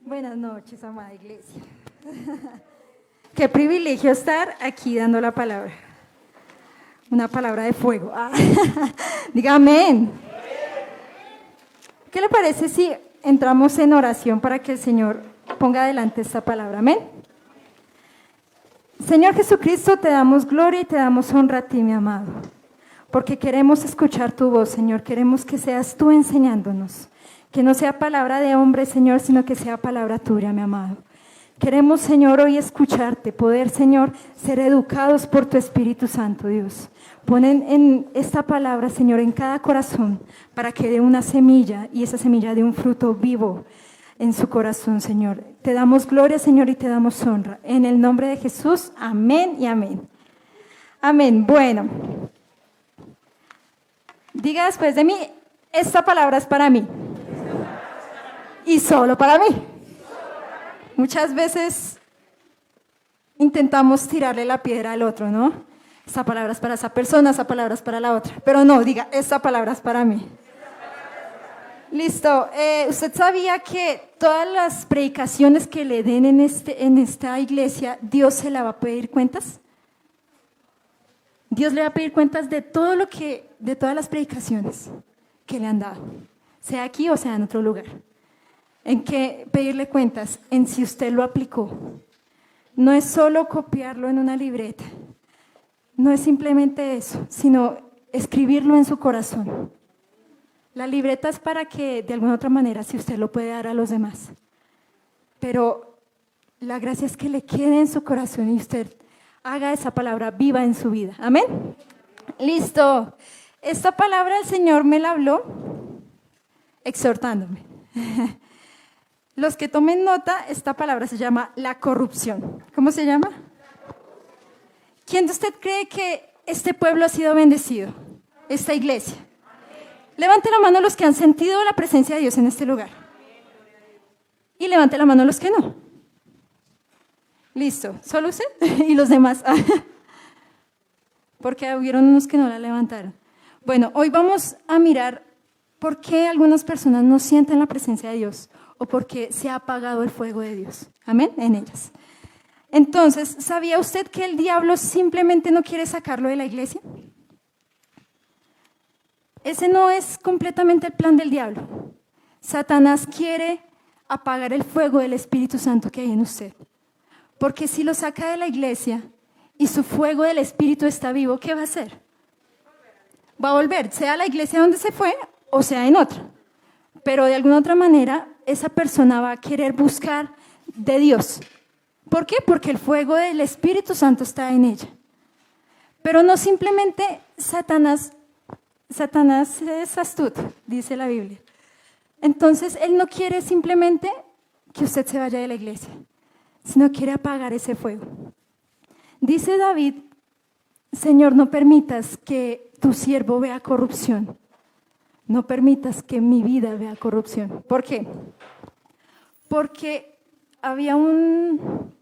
Buenas noches, amada iglesia. Qué privilegio estar aquí dando la palabra. Una palabra de fuego. Diga amén. ¿Qué le parece si entramos en oración para que el Señor ponga adelante esta palabra? Amén. Señor Jesucristo, te damos gloria y te damos honra a ti, mi amado, porque queremos escuchar tu voz, Señor. Queremos que seas tú enseñándonos. Que no sea palabra de hombre, Señor, sino que sea palabra tuya, mi amado. Queremos, Señor, hoy escucharte, poder, Señor, ser educados por tu Espíritu Santo, Dios. Ponen en esta palabra, Señor, en cada corazón, para que dé una semilla y esa semilla dé un fruto vivo en su corazón, Señor. Te damos gloria, Señor, y te damos honra. En el nombre de Jesús, amén y amén. Amén. Bueno, diga después de mí, esta palabra es para mí. Y solo para mí. Muchas veces intentamos tirarle la piedra al otro, ¿no? Esta palabra es para esa persona, esa palabra es para la otra. Pero no, diga, esta palabra es para mí. Listo. ¿Usted sabía que todas las predicaciones que le den en esta iglesia, Dios se la va a pedir cuentas? Dios le va a pedir cuentas de de todas las predicaciones que le han dado, sea aquí o sea en otro lugar. ¿En qué pedirle cuentas? En si usted lo aplicó. No es solo copiarlo en una libreta, no es simplemente eso, sino escribirlo en su corazón. La libreta es para que de alguna otra manera, si usted lo puede dar a los demás, pero la gracia es que le quede en su corazón y usted haga esa palabra viva en su vida. Amén. Listo. Esta palabra el Señor me la habló exhortándome. Los que tomen nota, esta palabra se llama la corrupción. ¿Cómo se llama? ¿Quién de usted cree que este pueblo ha sido bendecido? Esta iglesia. Levante la mano los que han sentido la presencia de Dios en este lugar. Y levante la mano los que no. Listo. ¿Solo usted? Y los demás. Porque hubieron unos que no la levantaron. Bueno, hoy vamos a mirar por qué algunas personas no sienten la presencia de Dios o por qué se ha apagado el fuego de Dios. Amén, en ellas. Entonces, ¿sabía usted que el diablo simplemente no quiere sacarlo de la iglesia? Ese no es completamente el plan del diablo. Satanás quiere apagar el fuego del Espíritu Santo que hay en usted. Porque si lo saca de la iglesia y su fuego del Espíritu está vivo, ¿qué va a hacer? Va a volver, sea a la iglesia donde se fue o sea en otra. Pero de alguna otra manera, esa persona va a querer buscar de Dios. ¿Por qué? Porque el fuego del Espíritu Santo está en ella. Pero no simplemente Satanás es astuto, dice la Biblia. Entonces, él no quiere simplemente que usted se vaya de la iglesia, sino quiere apagar ese fuego. Dice David, Señor, no permitas que tu siervo vea corrupción. No permitas que mi vida vea corrupción. ¿Por qué? Porque había un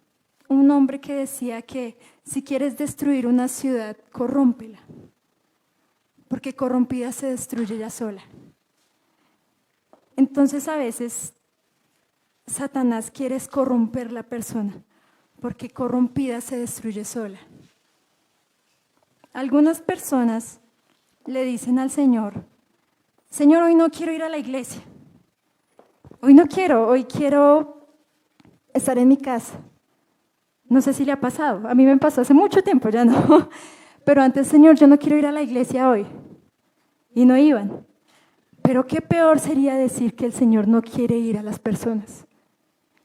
hombre que decía que si quieres destruir una ciudad, corrómpela. Porque corrompida se destruye ella sola. Entonces a veces Satanás quiere corromper la persona, porque corrompida se destruye sola. Algunas personas le dicen al Señor, Señor, hoy no quiero ir a la iglesia. Hoy quiero estar en mi casa. No sé si le ha pasado, a mí me pasó hace mucho tiempo, ya no. Pero antes, Señor, yo no quiero ir a la iglesia hoy. Y no iban. Pero qué peor sería decir que el Señor no quiere ir a las personas.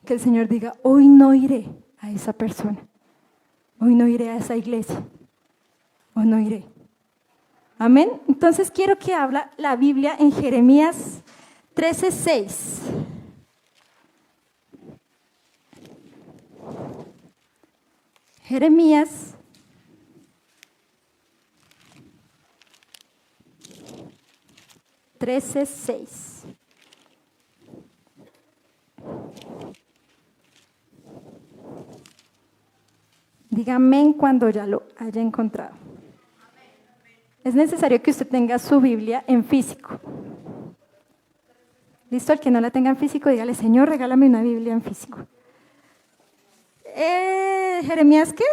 Que el Señor diga, hoy no iré a esa persona. Hoy no iré a esa iglesia. Hoy no iré. Amén. Entonces quiero que habla la Biblia en Jeremías 13:6. Jeremías 13:6. Dígame cuando ya lo haya encontrado. Es necesario que usted tenga su Biblia en físico. ¿Listo? El que no la tenga en físico, dígale, Señor, regálame una Biblia en físico. ¿Jeremías qué?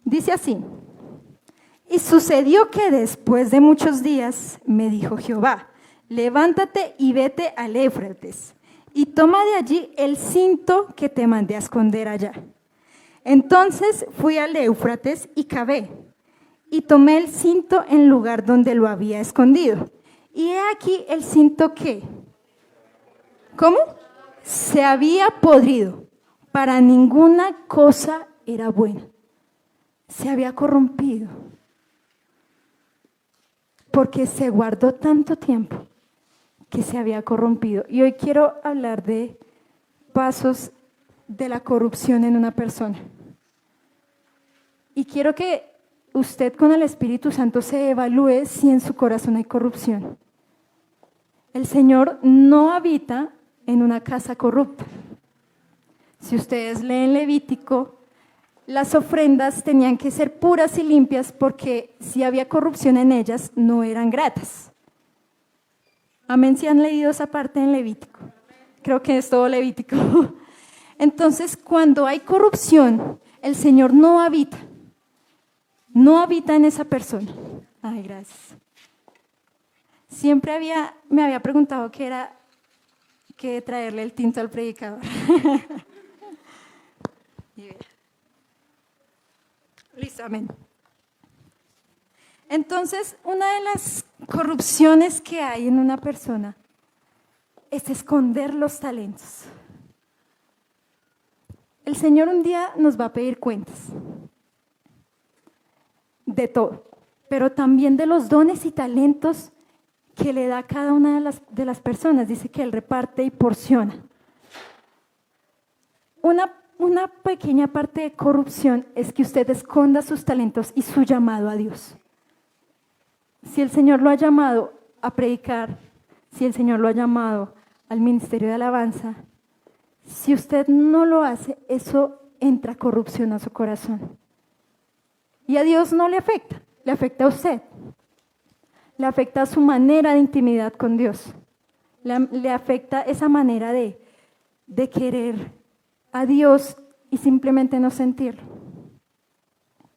Dice así. Y sucedió que después de muchos días me dijo Jehová, levántate y vete al Éufrates, y toma de allí el cinto que te mandé a esconder allá. Entonces fui al Éufrates y cavé, y tomé el cinto en lugar donde lo había escondido. Y he aquí el cinto que, ¿cómo? Se había podrido, para ninguna cosa era buena. Se había corrompido, porque se guardó tanto tiempo que se había corrompido. Y hoy quiero hablar de pasos de la corrupción en una persona. Y quiero que usted con el Espíritu Santo se evalúe si en su corazón hay corrupción. El Señor no habita en una casa corrupta. Si ustedes leen Levítico, las ofrendas tenían que ser puras y limpias porque si había corrupción en ellas, no eran gratas. Amén, si han leído esa parte en Levítico. Creo que es todo Levítico. Entonces, cuando hay corrupción, el Señor no habita en esa persona. Ay, gracias. Siempre me había preguntado qué era que traerle el tinto al predicador. Listo, amén. Entonces, una de las corrupciones que hay en una persona es esconder los talentos. El Señor un día nos va a pedir cuentas de todo, pero también de los dones y talentos que le da a cada una de las personas. Dice que Él reparte y porciona. Una pequeña parte de corrupción es que usted esconda sus talentos y su llamado a Dios. Si el Señor lo ha llamado a predicar, si el Señor lo ha llamado al ministerio de alabanza, si usted no lo hace, eso entra corrupción a su corazón. Y a Dios no le afecta a usted. Le afecta a su manera de intimidad con Dios. Le afecta esa manera de querer a Dios y simplemente no sentirlo.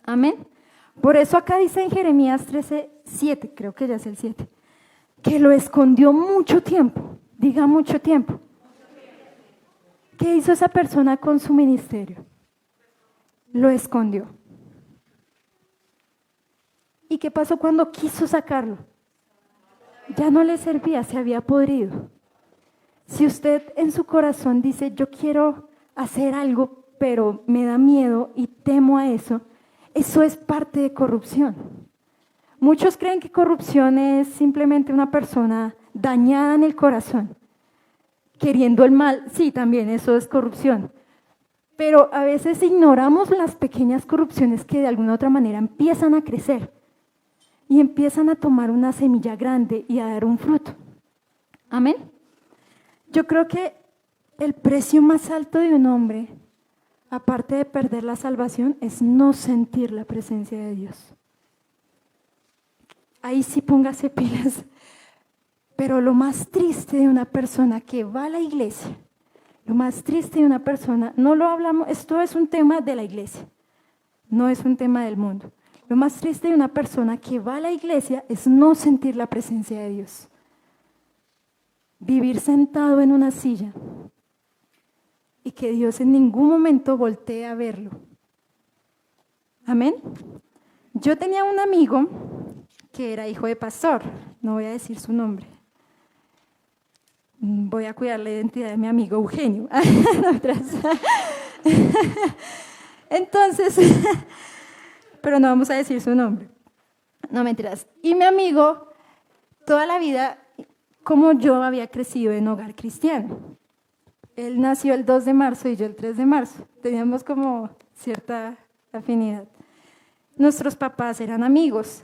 Amén. Por eso acá dice en Jeremías 13:7, creo que ya es el 7, que lo escondió mucho tiempo. Diga mucho tiempo. ¿Qué hizo esa persona con su ministerio? Lo escondió. ¿Y qué pasó cuando quiso sacarlo? Ya no le servía, se había podrido. Si usted en su corazón dice, yo quiero hacer algo, pero me da miedo y temo a eso, eso es parte de corrupción. Muchos creen que corrupción es simplemente una persona dañada en el corazón, queriendo el mal. Sí, también eso es corrupción. Pero a veces ignoramos las pequeñas corrupciones que de alguna u otra manera empiezan a crecer y empiezan a tomar una semilla grande y a dar un fruto. Amén. Yo creo que el precio más alto de un hombre, aparte de perder la salvación, es no sentir la presencia de Dios. Ahí sí póngase pilas. Pero lo más triste de una persona que va a la iglesia, lo más triste de una persona, no lo hablamos, esto es un tema de la iglesia, no es un tema del mundo. Lo más triste de una persona que va a la iglesia es no sentir la presencia de Dios. Vivir sentado en una silla y que Dios en ningún momento voltee a verlo. Amén. Yo tenía un amigo que era hijo de pastor, no voy a decir su nombre. Voy a cuidar la identidad de mi amigo Eugenio. Entonces, pero no vamos a decir su nombre. No, mentiras. Y mi amigo, toda la vida, como yo había crecido en hogar cristiano. Él nació el 2 de marzo y yo el 3 de marzo. Teníamos como cierta afinidad. Nuestros papás eran amigos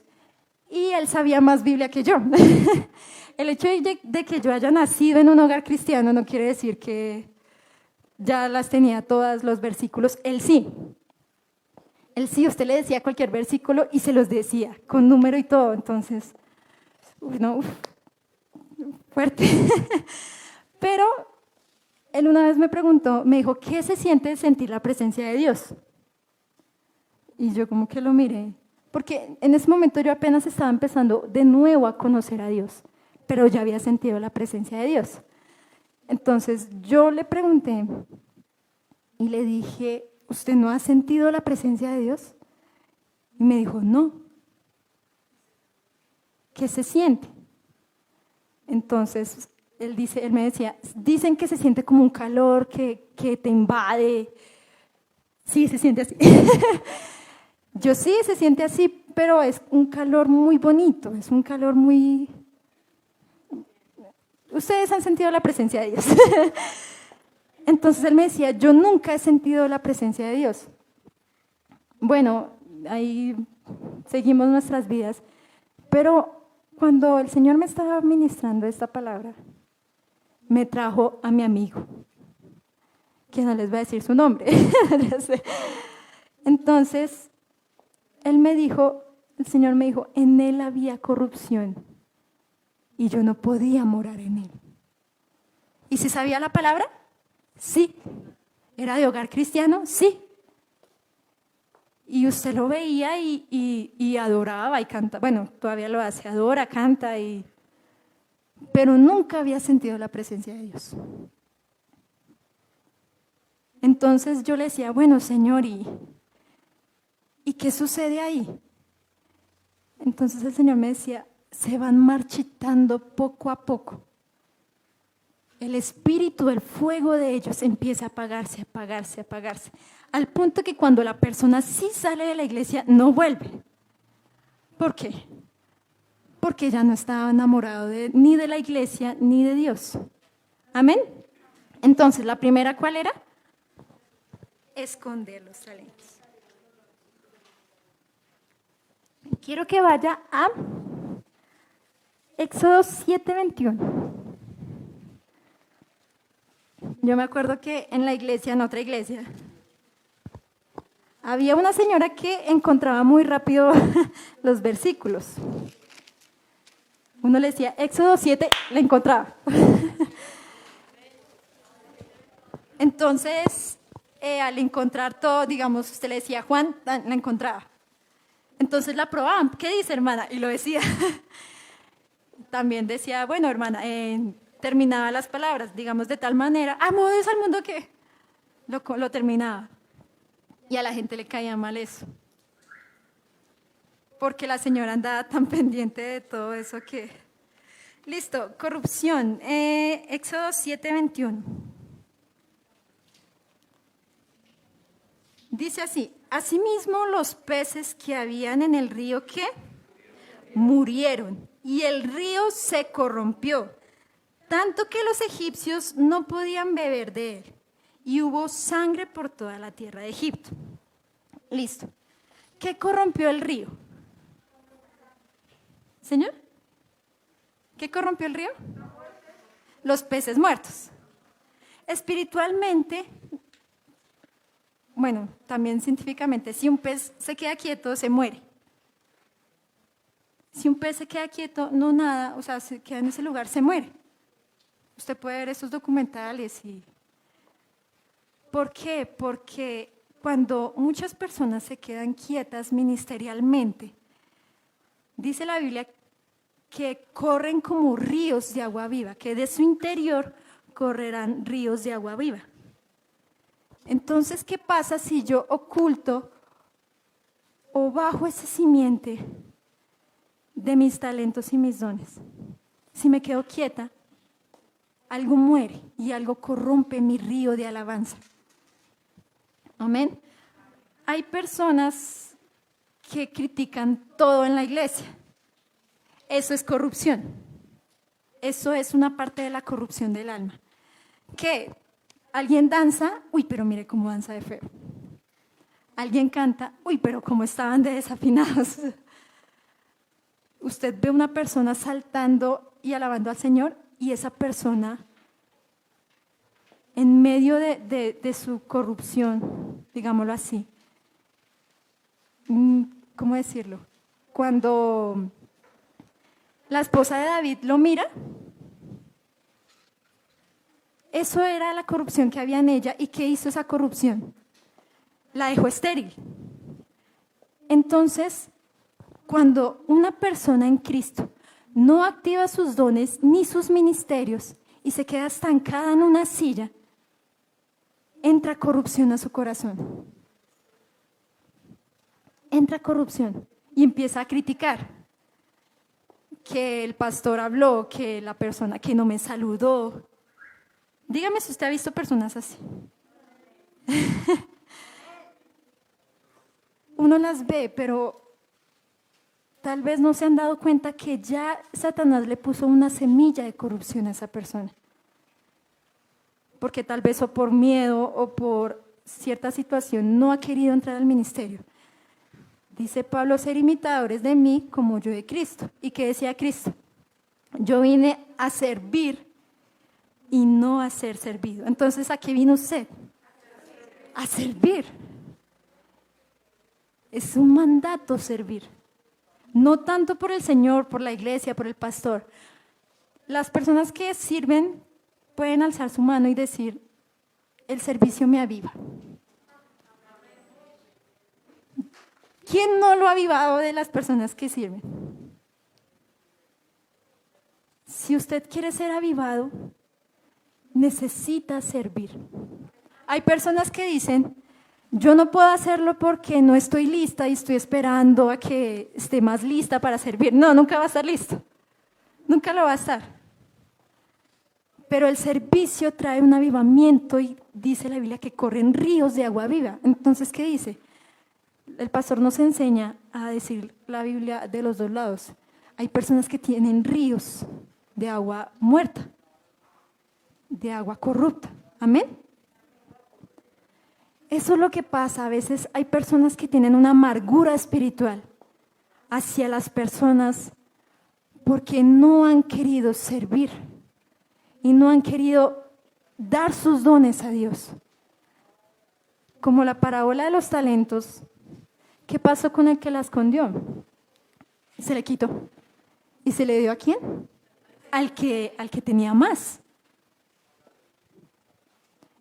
y él sabía más Biblia que yo. El hecho de que yo haya nacido en un hogar cristiano no quiere decir que ya las tenía todas los versículos. Él sí, usted le decía cualquier versículo y se los decía, con número y todo. Entonces, fuerte. Pero él una vez me preguntó, me dijo, ¿qué se siente sentir la presencia de Dios? Y yo como que lo miré, porque en ese momento yo apenas estaba empezando de nuevo a conocer a Dios, pero ya había sentido la presencia de Dios. Entonces yo le pregunté y le dije, ¿usted no ha sentido la presencia de Dios? Y me dijo, no. ¿Qué se siente? Entonces él me decía, dicen que se siente como un calor que te invade. Sí, se siente así. Yo sí, se siente así, pero es un calor muy bonito, es un calor muy... Ustedes han sentido la presencia de Dios. Entonces él me decía, yo nunca he sentido la presencia de Dios. Bueno, ahí seguimos nuestras vidas, pero cuando el Señor me estaba ministrando esta palabra, me trajo a mi amigo, que no les voy a decir su nombre. Entonces, el Señor me dijo, en él había corrupción y yo no podía morar en él. ¿Y si sabía la palabra? Sí. ¿Era de hogar cristiano? Sí. Y usted lo veía y adoraba y canta, bueno, todavía lo hace, adora, canta, pero nunca había sentido la presencia de Dios. Entonces yo le decía, bueno, Señor, ¿y qué sucede ahí? Entonces el Señor me decía, se van marchitando poco a poco. El espíritu, el fuego de ellos empieza a apagarse, apagarse, apagarse, al punto que cuando la persona sí sale de la iglesia, no vuelve. ¿Por qué? Porque ya no estaba enamorado ni de la iglesia ni de Dios. ¿Amén? Entonces, ¿la primera cuál era? Esconder los talentos. Quiero que vaya a Éxodo 7:21. Yo me acuerdo que en la iglesia, en otra iglesia, había una señora que encontraba muy rápido los versículos. Uno le decía, Éxodo 7, la encontraba. Entonces, al encontrar todo, digamos, usted le decía, Juan, la encontraba. Entonces la probaban, ¿qué dice, hermana? Y lo decía. También decía, bueno, hermana, terminaba las palabras, digamos, de tal manera, amodes al mundo que lo terminaba. Y a la gente le caía mal eso. Porque la señora andaba tan pendiente de todo eso que... Listo, corrupción. Éxodo 7:21. Dice así, asimismo los peces que habían en el río, ¿qué? Murieron, y el río se corrompió, tanto que los egipcios no podían beber de él, y hubo sangre por toda la tierra de Egipto. Listo. ¿Qué corrompió el río? ¿Señor? ¿Qué corrompió el río? Los peces muertos. Espiritualmente, bueno, también científicamente, si un pez se queda quieto, se muere. Si un pez se queda quieto, no nada, o sea, se queda en ese lugar, se muere. Usted puede ver esos documentales y... ¿Por qué? Porque cuando muchas personas se quedan quietas ministerialmente, dice la Biblia que corren como ríos de agua viva, que de su interior correrán ríos de agua viva. Entonces, ¿qué pasa si yo oculto o bajo ese simiente de mis talentos y mis dones? Si me quedo quieta, algo muere y algo corrompe mi río de alabanza. Amén. Hay personas que critican todo en la iglesia. Eso es corrupción. Eso es una parte de la corrupción del alma. Que alguien danza, uy, pero mire cómo danza de feo. Alguien canta, uy, pero cómo estaban de desafinados. Usted ve una persona saltando y alabando al Señor y esa persona en medio de su corrupción, digámoslo así. ¿Cómo decirlo? Cuando la esposa de David lo mira, Eso era la corrupción que había en ella. ¿Y qué hizo esa corrupción? La dejó estéril. Entonces, cuando una persona en Cristo no activa sus dones ni sus ministerios y se queda estancada en una silla, entra corrupción a su corazón. Entra corrupción y empieza a criticar. Que el pastor habló, que la persona que no me saludó. Dígame si usted ha visto personas así. Uno las ve, pero tal vez no se han dado cuenta que ya Satanás le puso una semilla de corrupción a esa persona. Porque tal vez o por miedo o por cierta situación no ha querido entrar al ministerio. Dice Pablo, ser imitadores de mí como yo de Cristo. ¿Y qué decía Cristo? Yo vine a servir y no a ser servido. Entonces, ¿a qué vino usted? A servir. Es un mandato servir. No tanto por el Señor, por la iglesia, por el pastor. Las personas que sirven pueden alzar su mano y decir, el servicio me aviva. ¿Quién no lo ha avivado de las personas que sirven? Si usted quiere ser avivado, necesita servir. Hay personas que dicen, yo no puedo hacerlo porque no estoy lista y estoy esperando a que esté más lista para servir. No, nunca va a estar listo. Nunca lo va a estar. Pero el servicio trae un avivamiento y dice la Biblia que corren ríos de agua viva. Entonces, ¿qué dice? El pastor nos enseña a decir la Biblia de los dos lados. Hay personas que tienen ríos de agua muerta, de agua corrupta. Amén. Eso es lo que pasa. A veces hay personas que tienen una amargura espiritual hacia las personas porque no han querido servir y no han querido dar sus dones a Dios. Como la parábola de los talentos. ¿Qué pasó con el que la escondió? Se le quitó. ¿Y se le dio a quién? Al que tenía más.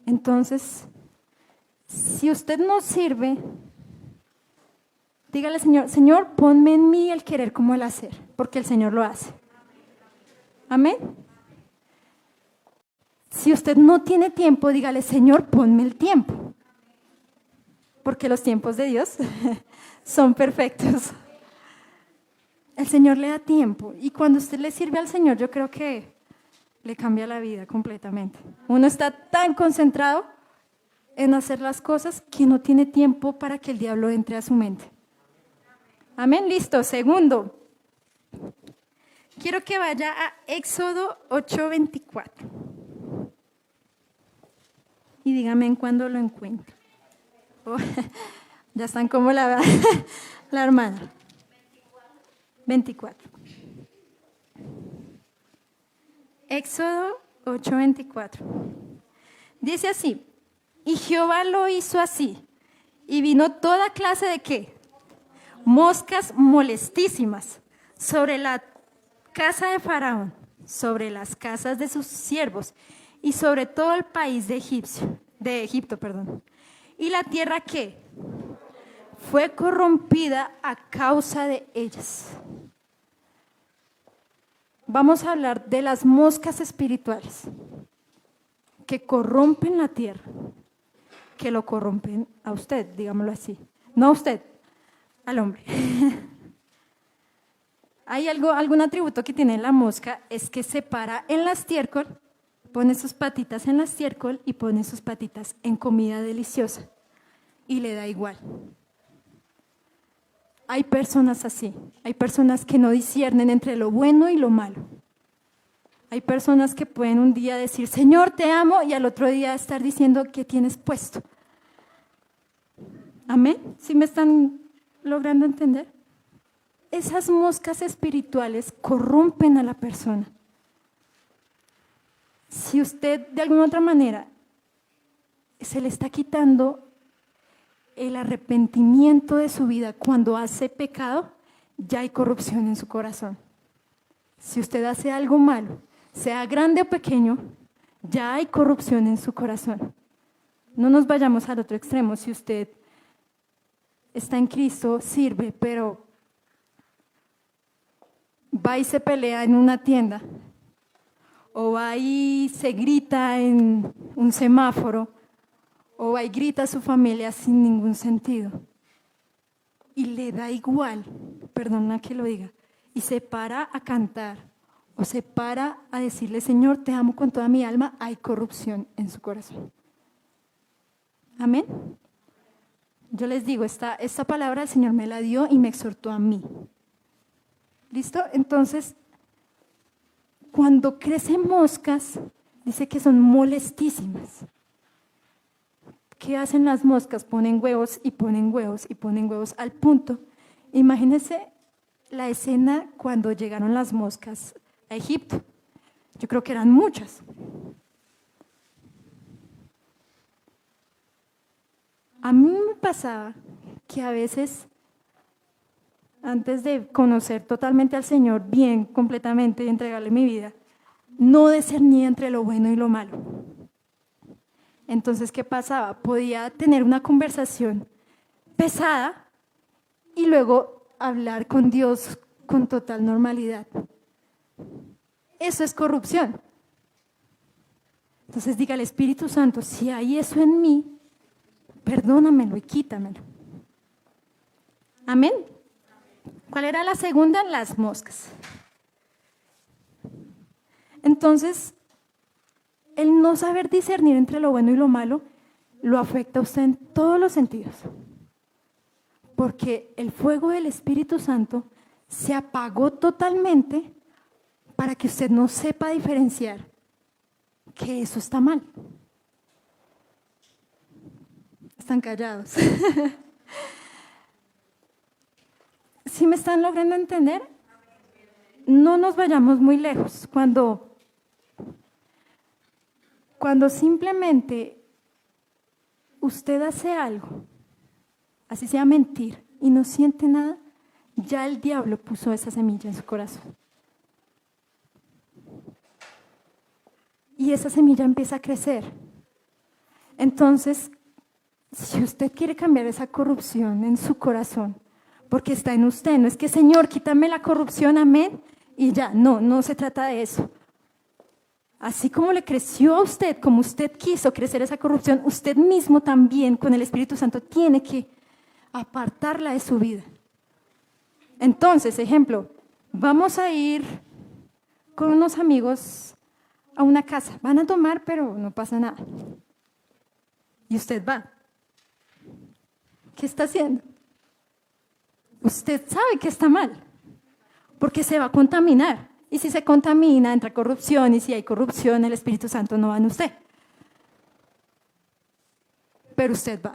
Entonces, si usted no sirve, dígale al Señor, Señor, ponme en mí el querer como el hacer, porque el Señor lo hace. Amén. Si usted no tiene tiempo, dígale, Señor, ponme el tiempo. Porque los tiempos de Dios son perfectos. El Señor le da tiempo y cuando usted le sirve al Señor, yo creo que le cambia la vida completamente. Uno está tan concentrado en hacer las cosas que no tiene tiempo para que el diablo entre a su mente. Amén, listo. Segundo, quiero que vaya a Éxodo 8:24 y dígame en cuándo lo encuentro. Oh, ya están como la hermana. 24. Éxodo 8:24. Dice así, y Jehová lo hizo así, y vino toda clase de ¿qué? Moscas molestísimas sobre la casa de Faraón, sobre las casas de sus siervos, y sobre todo el país de Egipto. Y la tierra ¿qué? Fue corrompida a causa de ellas. Vamos a hablar de las moscas espirituales que corrompen la tierra, que lo corrompen a usted, digámoslo así. No a usted, al hombre. Hay algún atributo que tiene la mosca, es que se para en la estiércol, pone sus patitas en la estiércol y pone sus patitas en comida deliciosa y le da igual. Hay personas así, hay personas que no disciernen entre lo bueno y lo malo. Hay personas que pueden un día decir, Señor, te amo, y al otro día estar diciendo que tienes puesto. ¿Amén? ¿Sí me están logrando entender? Esas moscas espirituales corrompen a la persona. Si usted de alguna otra manera se le está quitando el arrepentimiento de su vida cuando hace pecado, ya hay corrupción en su corazón. Si usted hace algo malo, sea grande o pequeño, Ya hay corrupción en su corazón. No nos vayamos al otro extremo. Si usted está en Cristo, sirve, pero va y se pelea en una tienda, o va y se grita en un semáforo, o va y grita a su familia sin ningún sentido, y le da igual, perdona que lo diga, y se para a cantar, o se para a decirle, Señor, te amo con toda mi alma, hay corrupción en su corazón. Amén. Yo les digo, esta palabra el Señor me la dio y me exhortó a mí. ¿Listo? Entonces, cuando crecen moscas, dice que son molestísimas. ¿Qué hacen las moscas? Ponen huevos y ponen huevos y ponen huevos al punto. Imagínense la escena cuando llegaron las moscas a Egipto. Yo creo que eran muchas. A mí me pasaba que a veces, antes de conocer totalmente al Señor, bien, completamente, y entregarle mi vida, no discernía entre lo bueno y lo malo. Entonces, ¿qué pasaba? Podía tener una conversación pesada y luego hablar con Dios con total normalidad. Eso es corrupción. Entonces, diga al Espíritu Santo, si hay eso en mí, perdónamelo y quítamelo. Amén. ¿Cuál era la segunda? Las moscas. Entonces, el no saber discernir entre lo bueno y lo malo lo afecta a usted en todos los sentidos. Porque el fuego del Espíritu Santo se apagó totalmente para que usted no sepa diferenciar que eso está mal. Están callados. ¿Sí me están logrando entender? No nos vayamos muy lejos. Cuando simplemente usted hace algo, así sea mentir, y no siente nada, ya el diablo puso esa semilla en su corazón. Y esa semilla empieza a crecer. Entonces, si usted quiere cambiar esa corrupción en su corazón, porque está en usted, no es que Señor, quítame la corrupción, amén, y ya, no se trata de eso. Así como le creció a usted, como usted quiso crecer esa corrupción, usted mismo también con el Espíritu Santo tiene que apartarla de su vida. Entonces, ejemplo, vamos a ir con unos amigos a una casa, van a tomar, pero no pasa nada. Y usted va. ¿Qué está haciendo? Usted sabe que está mal, porque se va a contaminar. Y si se contamina, entra corrupción, y si hay corrupción, el Espíritu Santo no va en usted. Pero usted va.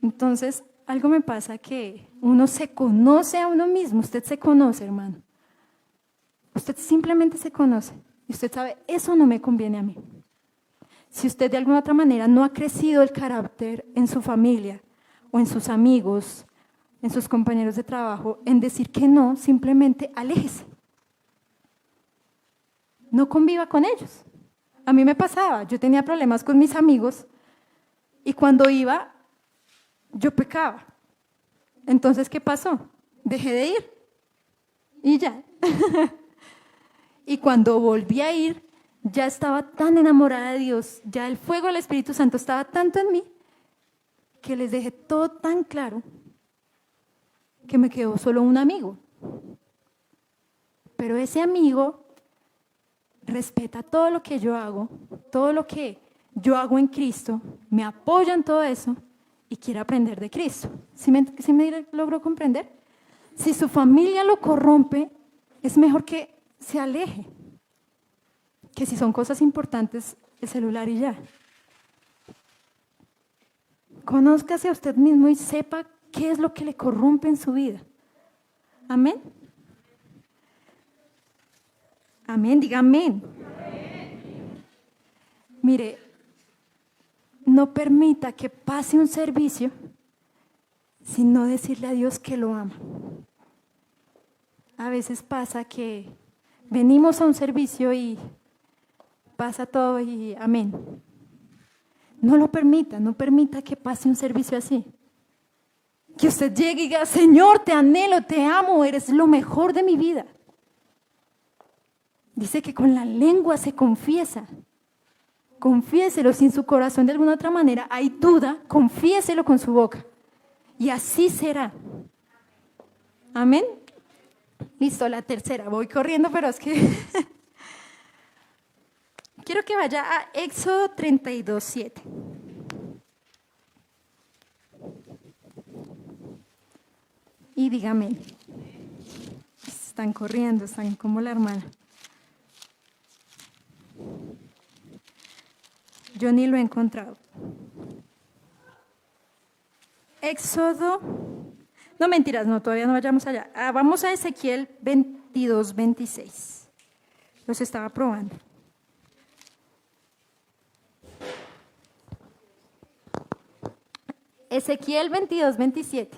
Entonces, algo me pasa que uno se conoce a uno mismo, usted se conoce, hermano. Usted simplemente se conoce y usted sabe, eso no me conviene a mí. Si usted de alguna otra manera no ha crecido el carácter en su familia o en sus amigos, en sus compañeros de trabajo, en decir que no, simplemente aléjese. No conviva con ellos. A mí me pasaba, yo tenía problemas con mis amigos y cuando iba, yo pecaba. Entonces, ¿qué pasó? Dejé de ir y ya. Y cuando volví a ir, ya estaba tan enamorada de Dios, ya el fuego del Espíritu Santo estaba tanto en mí, que les dejé todo tan claro que me quedó solo un amigo. Pero ese amigo respeta todo lo que yo hago, todo lo que yo hago en Cristo, me apoya en todo eso y quiere aprender de Cristo. ¿Sí me logró comprender? Si su familia lo corrompe, es mejor que se aleje, que si son cosas importantes, el celular y ya. Conózcase a usted mismo y sepa qué es lo que le corrompe en su vida. Amén. Amén, diga amén. Mire, no permita que pase un servicio sin no decirle a Dios que lo ama. A veces pasa que venimos a un servicio y pasa todo y amén. No lo permita, no permita que pase un servicio así. Que usted llegue y diga, Señor, te anhelo, te amo, eres lo mejor de mi vida. Dice que con la lengua se confiesa. Confiéselo, si en su corazón de alguna otra manera hay duda, confiéselo con su boca. Y así será. Amén. Listo, la tercera. Voy corriendo, pero es que quiero que vaya a Éxodo 32:7. Y dígame. Están corriendo, están como la hermana. Yo ni lo he encontrado. Éxodo. No, mentiras, no, todavía no vayamos allá. Vamos a Ezequiel 22:26. Los estaba probando. Ezequiel 22:27.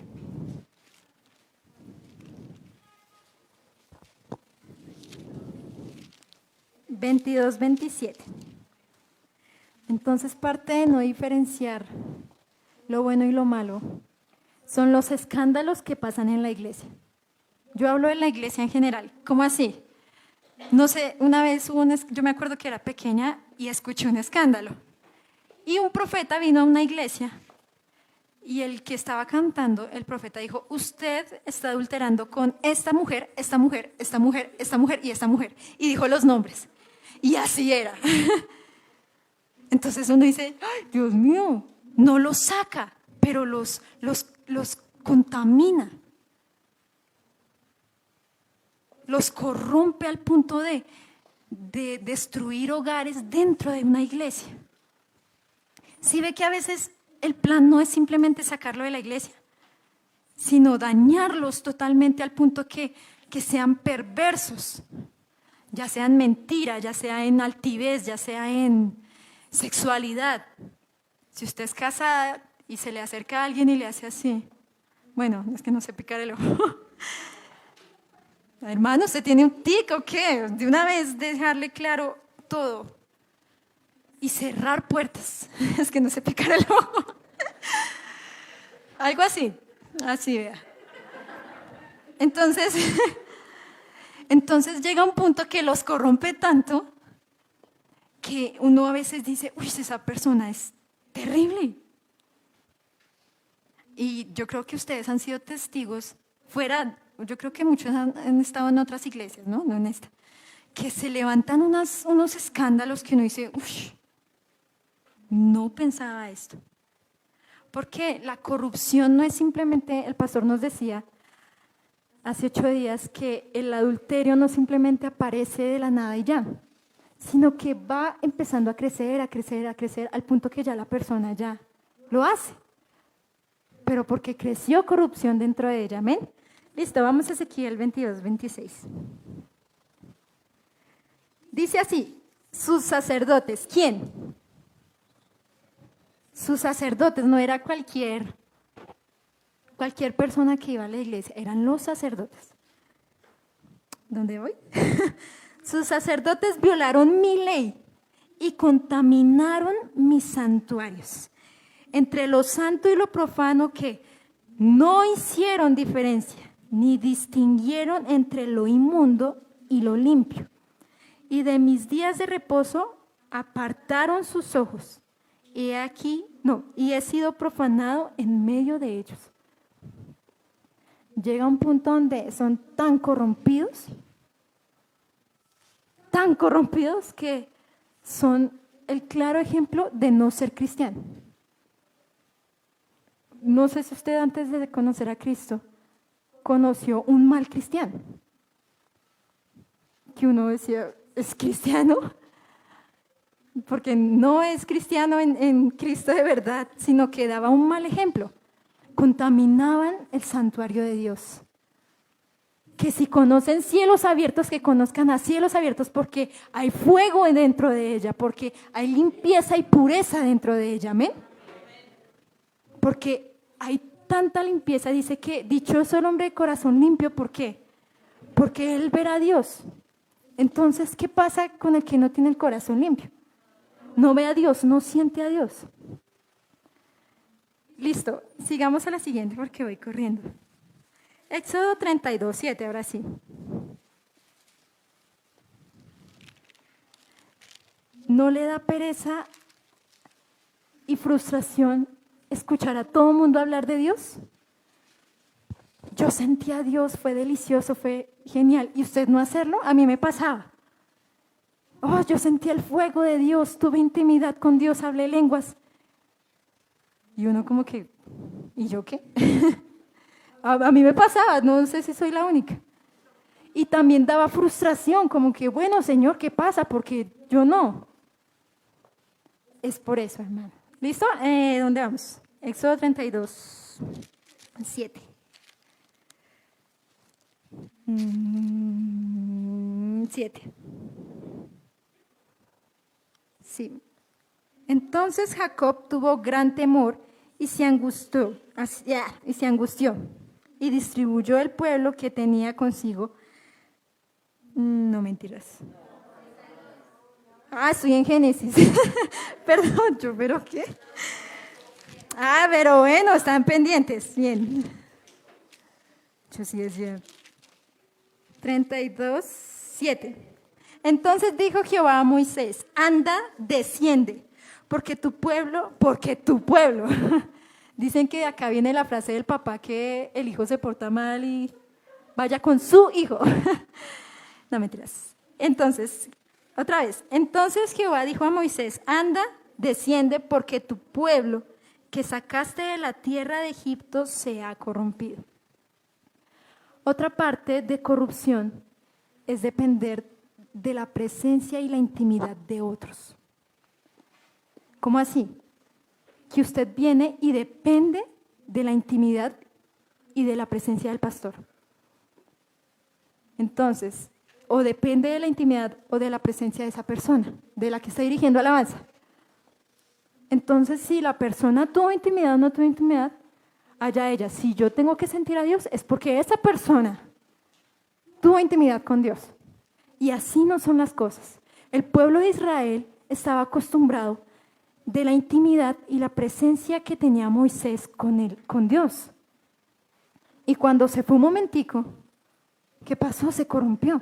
Entonces, parte de no diferenciar lo bueno y lo malo son los escándalos que pasan en la iglesia. Yo hablo de la iglesia en general. ¿Cómo así? No sé, una vez yo me acuerdo que era pequeña y escuché un escándalo. Y un profeta vino a una iglesia y el que estaba cantando, el profeta dijo, usted está adulterando con esta mujer, esta mujer, esta mujer, esta mujer y esta mujer. Y dijo los nombres. Y así era. Entonces uno dice, ay, Dios mío, no los saca, pero los contamina. Los corrompe al punto de destruir hogares dentro de una iglesia. ¿Sí ve que a veces el plan no es simplemente sacarlo de la iglesia, sino dañarlos totalmente al punto que sean perversos? Ya sea en mentira, ya sea en altivez, ya sea en sexualidad. Si usted es casada y se le acerca a alguien y le hace así, bueno, es que no sé picar el ojo. Hermano, ¿usted tiene un tic o qué? De una vez dejarle claro todo y cerrar puertas. Es que no sé picar el ojo. Algo así, así vea. Entonces llega un punto que los corrompe tanto que uno a veces dice, uy, esa persona es terrible. Y yo creo que ustedes han sido testigos yo creo que muchos han estado en otras iglesias, ¿no? No en esta. Que se levantan unos escándalos que uno dice, uy, no pensaba esto. Porque la corrupción no es simplemente, el pastor nos decía hace 8 días que el adulterio no simplemente aparece de la nada y ya, sino que va empezando a crecer, a crecer, a crecer, al punto que ya la persona ya lo hace. Pero porque creció corrupción dentro de ella, ¿amén? Listo, vamos a Ezequiel 22:26. Dice así, sus sacerdotes, ¿quién? Sus sacerdotes, no era cualquier persona que iba a la iglesia, eran los sacerdotes. ¿Dónde voy? Sus sacerdotes violaron mi ley y contaminaron mis santuarios. Entre lo santo y lo profano que no hicieron diferencia, ni distinguieron entre lo inmundo y lo limpio. Y de mis días de reposo apartaron sus ojos. Y he sido profanado en medio de ellos. Llega un punto donde son tan corrompidos que son el claro ejemplo de no ser cristiano. No sé si usted antes de conocer a Cristo conoció un mal cristiano. Que uno decía, ¿es cristiano? Porque no es cristiano en Cristo de verdad, sino que daba un mal ejemplo. Contaminaban el santuario de Dios. Que si conocen cielos abiertos, que conozcan a cielos abiertos porque hay fuego dentro de ella, porque hay limpieza y pureza dentro de ella, ¿amén? Porque hay tanta limpieza, dice que dichoso el hombre de corazón limpio, ¿por qué? Porque él verá a Dios. Entonces, ¿qué pasa con el que no tiene el corazón limpio? No ve a Dios, no siente a Dios. Listo, sigamos a la siguiente porque voy corriendo. Éxodo 32, 7, ahora sí. ¿No le da pereza y frustración escuchar a todo el mundo hablar de Dios? Yo sentí a Dios, fue delicioso, fue genial. ¿Y usted no hacerlo? A mí me pasaba. Oh, yo sentí el fuego de Dios, tuve intimidad con Dios, hablé lenguas. Y uno como que, ¿y yo qué? A mí me pasaba, no sé si soy la única. Y también daba frustración, como que, bueno, Señor, ¿qué pasa? Porque yo no. Es por eso, hermano. ¿Listo? ¿Dónde vamos? Éxodo 32, 7. 7. Sí. Entonces Jacob tuvo gran temor y se angustió, y distribuyó el pueblo que tenía consigo. No mentiras. Estoy en Génesis. Perdón, ¿pero qué? Pero bueno, están pendientes. Bien. Yo sí decía. 32, 7. Entonces dijo Jehová a Moisés, anda, desciende, porque tu pueblo. Dicen que acá viene la frase del papá que el hijo se porta mal y vaya con su hijo. No mentiras. Entonces, otra vez. Entonces Jehová dijo a Moisés, anda, desciende, porque tu pueblo que sacaste de la tierra de Egipto se ha corrompido. Otra parte de corrupción es depender de la presencia y la intimidad de otros. ¿Cómo así? Que usted viene y depende de la intimidad y de la presencia del pastor. Entonces, o depende de la intimidad o de la presencia de esa persona, de la que está dirigiendo alabanza. Entonces, si la persona tuvo intimidad o no tuvo intimidad, allá ella. Si yo tengo que sentir a Dios, es porque esa persona tuvo intimidad con Dios. Y así no son las cosas. El pueblo de Israel estaba acostumbrado de la intimidad y la presencia que tenía Moisés con Dios. Y cuando se fue un momentico, ¿qué pasó? Se corrompió.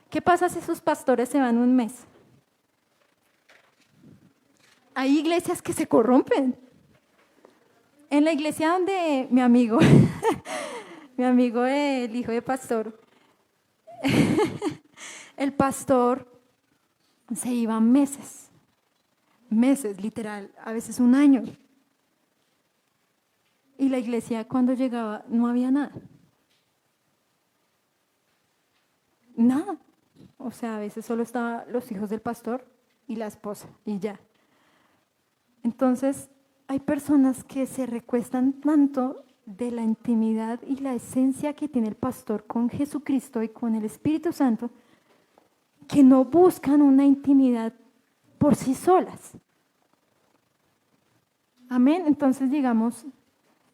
¿Qué pasa si sus pastores se van un mes? Hay iglesias que se corrompen. En la iglesia donde mi amigo, el hijo de pastor, el pastor se iba meses, literal, a veces un año. Y la iglesia cuando llegaba no había nada. Nada. O sea, a veces solo estaban los hijos del pastor y la esposa y ya. Entonces, hay personas que se recuestan tanto de la intimidad y la esencia que tiene el pastor con Jesucristo y con el Espíritu Santo, que no buscan una intimidad por sí solas. Amén. Entonces, digamos,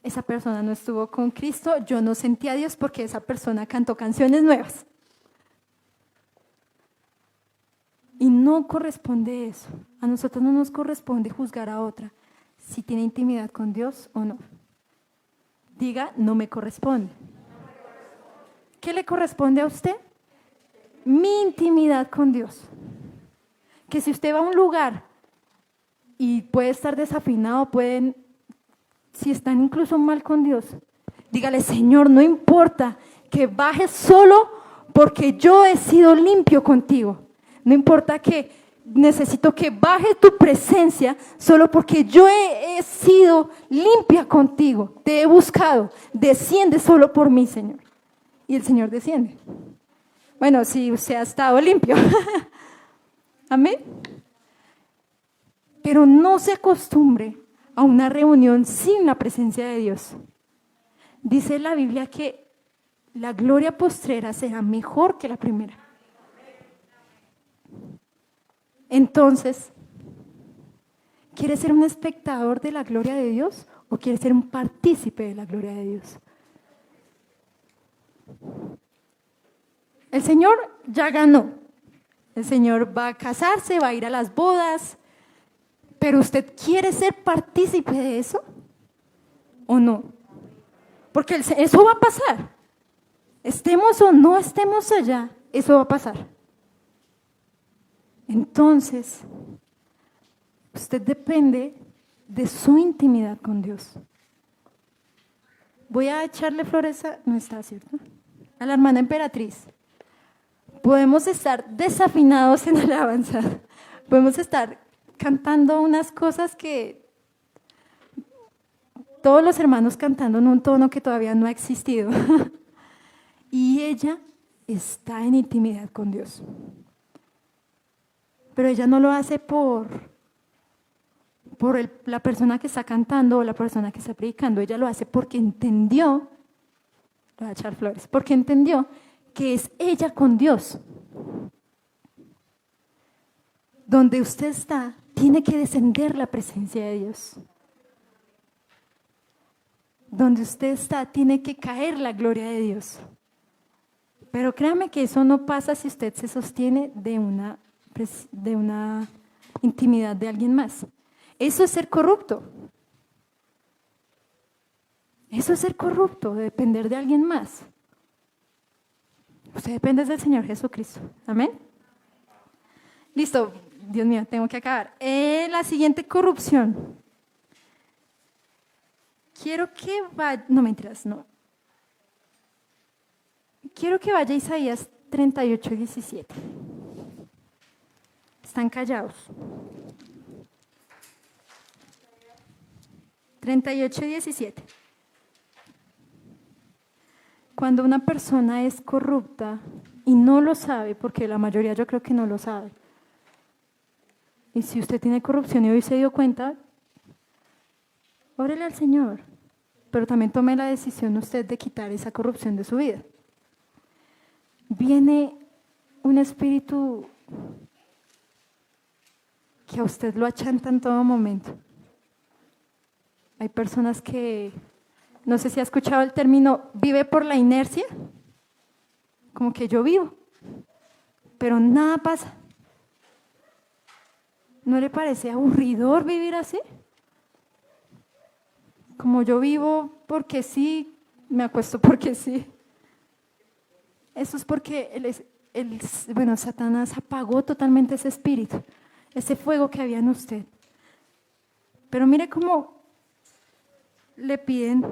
esa persona no estuvo con Cristo, yo no sentí a Dios porque esa persona cantó canciones nuevas. Y no corresponde eso. A nosotros no nos corresponde juzgar a otra si tiene intimidad con Dios o no. Diga, no me corresponde. ¿Qué le corresponde a usted? Mi intimidad con Dios. Que si usted va a un lugar y puede estar desafinado, si están incluso mal con Dios, dígale, Señor, no importa que bajes solo porque yo he sido limpio contigo. No importa que necesito que baje tu presencia solo porque yo he sido limpia contigo. Te he buscado. Desciende solo por mí, Señor. Y el Señor desciende. Bueno, si usted ha estado limpio. Amén. Pero no se acostumbre a una reunión sin la presencia de Dios. Dice la Biblia que la gloria postrera será mejor que la primera. Entonces, ¿quiere ser un espectador de la gloria de Dios o quiere ser un partícipe de la gloria de Dios? El Señor ya ganó. El Señor va a casarse, va a ir a las bodas, pero ¿usted quiere ser partícipe de eso o no? Porque eso va a pasar. Estemos o no estemos allá, eso va a pasar. Entonces, usted depende de su intimidad con Dios. Voy a echarle flores no está, ¿cierto? A la hermana Emperatriz. Podemos estar desafinados en alabanza. Podemos estar cantando unas cosas que todos los hermanos cantando en un tono que todavía no ha existido. Y ella está en intimidad con Dios. Pero ella no lo hace por la persona que está cantando o la persona que está predicando. Ella lo hace porque entendió, le voy a echar flores, porque entendió que es ella con Dios. Donde usted está, tiene que descender la presencia de Dios. Donde usted está, tiene que caer la gloria de Dios. Pero créame que eso no pasa si usted se sostiene de una intimidad de alguien más. Eso es ser corrupto. Eso es ser corrupto, de depender de alguien más. Usted depende del Señor Jesucristo. Amén. Listo. Dios mío, tengo que acabar. La siguiente corrupción. Quiero que vaya, no mentiras, no. Quiero que vaya a Isaías 38:17. Están callados. 38:17. Cuando una persona es corrupta y no lo sabe, porque la mayoría yo creo que no lo sabe, y si usted tiene corrupción y hoy se dio cuenta, órele al Señor, pero también tome la decisión usted de quitar esa corrupción de su vida. Viene un espíritu que a usted lo achanta en todo momento. Hay personas que, no sé si ha escuchado el término, vive por la inercia, como que yo vivo, pero nada pasa. ¿No le parece aburridor vivir así? Como yo vivo porque sí, me acuesto porque sí. Eso es porque Satanás apagó totalmente ese espíritu, ese fuego que había en usted. Pero mire cómo le piden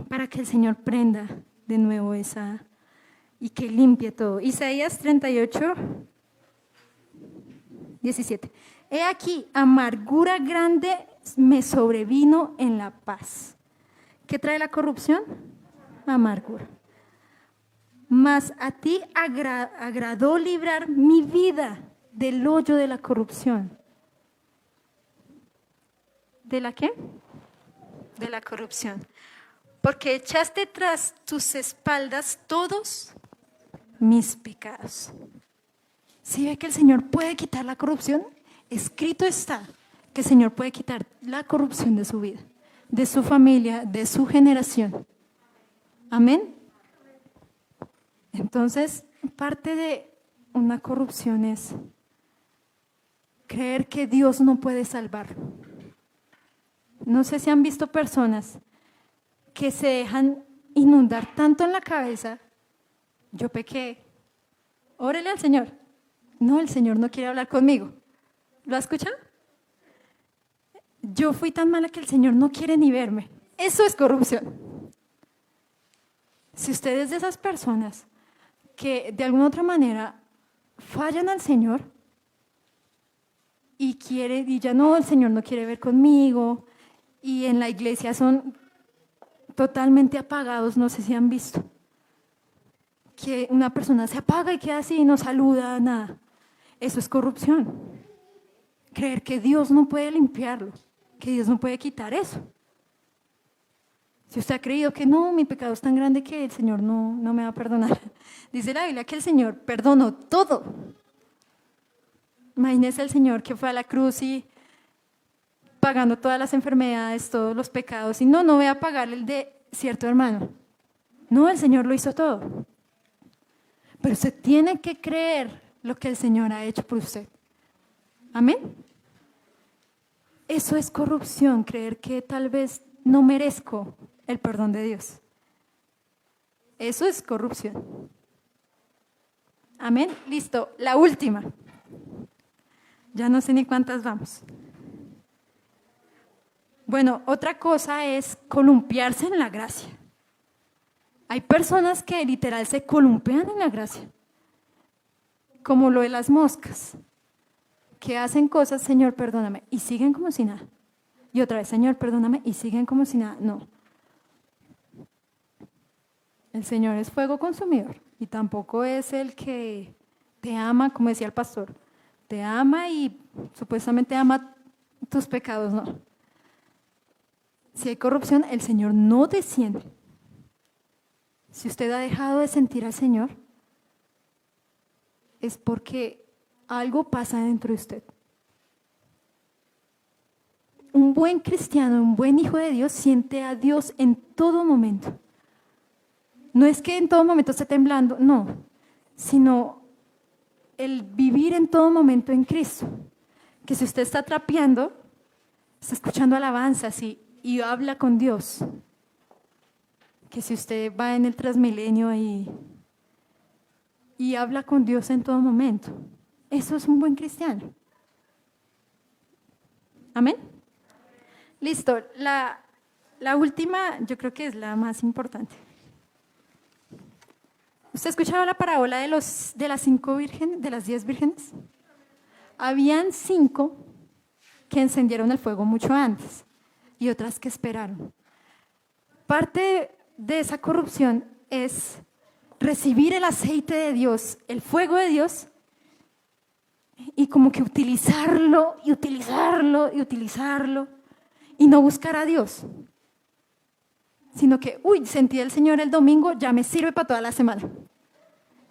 para que el Señor prenda de nuevo esa y que limpie todo. Isaías 38:17. He aquí, amargura grande me sobrevino en la paz. ¿Qué trae la corrupción? Amargura. Mas a ti agradó librar mi vida del hoyo de la corrupción. ¿De la qué? De la corrupción. Porque echaste tras tus espaldas todos mis pecados. ¿Sí ve que el Señor puede quitar la corrupción? Escrito está que el Señor puede quitar la corrupción de su vida, de su familia, de su generación. Amén. Entonces, parte de una corrupción es creer que Dios no puede salvar. No sé si han visto personas que se dejan inundar tanto en la cabeza, yo pequé, órele al Señor. No, el Señor no quiere hablar conmigo. ¿Lo ha escuchado? Yo fui tan mala que el Señor no quiere ni verme. Eso es corrupción. Si usted es de esas personas que de alguna otra manera fallan al Señor y ya no, el Señor no quiere ver conmigo, y en la iglesia son totalmente apagados, no sé si han visto, que una persona se apaga y queda así y no saluda, nada. Eso es corrupción. Creer que Dios no puede limpiarlo, que Dios no puede quitar eso. Si usted ha creído que no, mi pecado es tan grande que el Señor no me va a perdonar. Dice la Biblia que el Señor perdonó todo. Imagínese el Señor que fue a la cruz y pagando todas las enfermedades, todos los pecados, y no voy a pagar el de cierto hermano. No, el Señor lo hizo todo. Pero usted tiene que creer lo que el Señor ha hecho por usted. Amén. Eso es corrupción, creer que tal vez no merezco el perdón de Dios. Eso es corrupción. Amén. Listo, la última. Ya no sé ni cuántas vamos. Bueno, otra cosa es columpiarse en la gracia. Hay personas que literal se columpian en la gracia, como lo de las moscas, que hacen cosas, Señor, perdóname, y siguen como si nada. Y otra vez, Señor, perdóname, y siguen como si nada. No. El Señor es fuego consumidor y tampoco es el que te ama, como decía el pastor. Te ama y supuestamente ama tus pecados, no. Si hay corrupción, el Señor no desciende. Si usted ha dejado de sentir al Señor, es porque algo pasa dentro de usted. Un buen cristiano, un buen hijo de Dios, siente a Dios en todo momento. No es que en todo momento esté temblando, no, sino el vivir en todo momento en Cristo. Que si usted está trapeando, está escuchando alabanzas y habla con Dios. Que si usted va en el Transmilenio y habla con Dios en todo momento, eso es un buen cristiano. Amén. Listo, la última yo creo que es la más importante. ¿Usted ha escuchado la parábola de las 5 vírgenes, de las 10 vírgenes? Habían 5 que encendieron el fuego mucho antes y otras que esperaron. Parte de esa corrupción es recibir el aceite de Dios, el fuego de Dios, y como que utilizarlo y utilizarlo y utilizarlo y no buscar a Dios, sino que, sentí el Señor el domingo, ya me sirve para toda la semana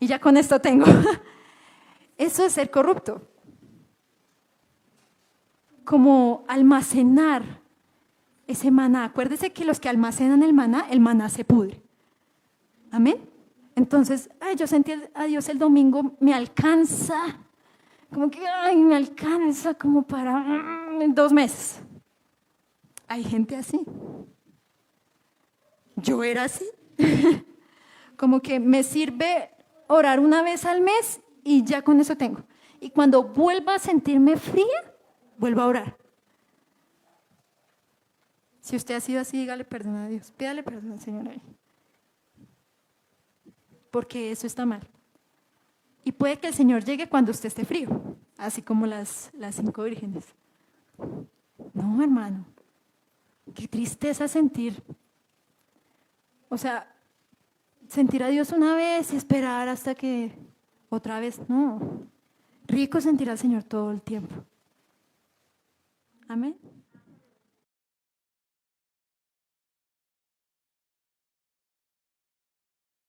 y ya con esto tengo. Eso es ser corrupto, como almacenar ese maná. Acuérdese que los que almacenan el maná se pudre. Amén. Entonces, yo sentí a Dios el domingo, me alcanza, como que, me alcanza como para 2 meses. Hay gente así. Yo era así. Como que me sirve orar una vez al mes y ya con eso tengo. Y cuando vuelva a sentirme fría, vuelvo a orar. Si usted ha sido así, dígale perdón a Dios. Pídale perdón, Señor. Porque eso está mal. Y puede que el Señor llegue cuando usted esté frío, así como las 5 vírgenes. No, hermano. Qué tristeza sentir. O sea, sentir a Dios una vez y esperar hasta que otra vez. No. Rico sentir al Señor todo el tiempo. Amén.